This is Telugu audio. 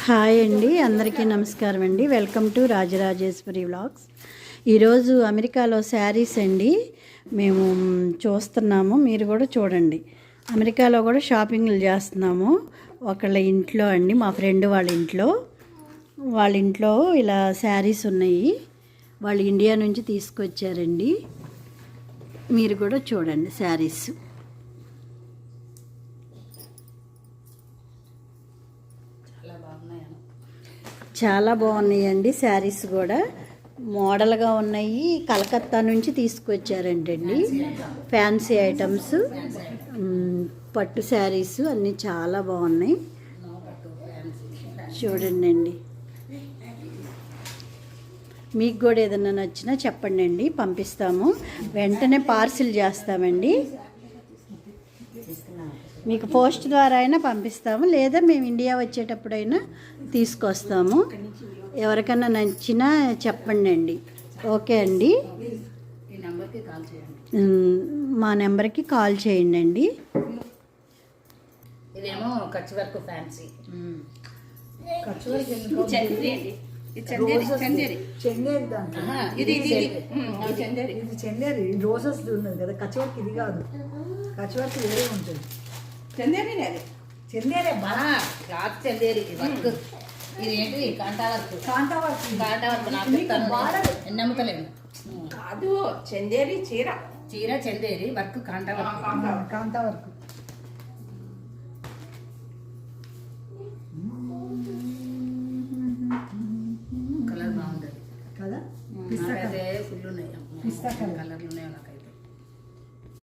హాయ్ అండి, అందరికీ నమస్కారం అండి. Welcome to Rajarajeshwari vlogs. ఈరోజు అమెరికాలో శారీస్ అండి మేము చూస్తున్నాము, మీరు కూడా చూడండి. అమెరికాలో కూడా షాపింగ్లు చేస్తున్నాము. ఒకళ్ళ ఇంట్లో అండి, మా ఫ్రెండ్ వాళ్ళ ఇంట్లో ఇలా శారీస్ ఉన్నాయి. వాళ్ళు ఇండియా నుంచి తీసుకొచ్చారండి. మీరు కూడా చూడండి శారీస్. చాలా బాగున్నాయండి శారీస్ కూడా, మోడల్గా ఉన్నాయి. కలకత్తా నుంచి తీసుకొచ్చారంటండి. ఫ్యాన్సీ ఐటమ్స్, పట్టు శారీస్ అన్నీ చాలా బాగున్నాయి. చూడండి అండి, మీకు కూడా ఏదైనా నచ్చినా చెప్పండి అండి, పంపిస్తాము. వెంటనే పార్సిల్ చేస్తామండి. మీకు పోస్ట్ ద్వారా అయినా పంపిస్తాము, లేదా మేము ఇండియా వచ్చేటప్పుడైనా తీసుకొస్తాము. ఎవరికైనా నచ్చినా చెప్పండి అండి. ఓకే అండి, మా నెంబర్కి కాల్ చేయండి అండి. ఇదేమో Kutch work fancy. Chanderi roses ఉన్నది కదా, కచ్ వర్క్ ఇది కాదు. కచ్ వర్క్ వేరే ఉంటుంది. చందేరే బాగా క్లాత్ చందేరి వర్క్. ఇది ఏంటి కాంటా వర్క్. కాంటా వర్క్ నాకు నమ్ముతలేము. కాదు, చందేరి చీర చందేరి వర్క్ కాంటా వర్క్. కలర్ బాగుంటుంది కదా, నాకైతే ఫుల్ ఉన్నాయి.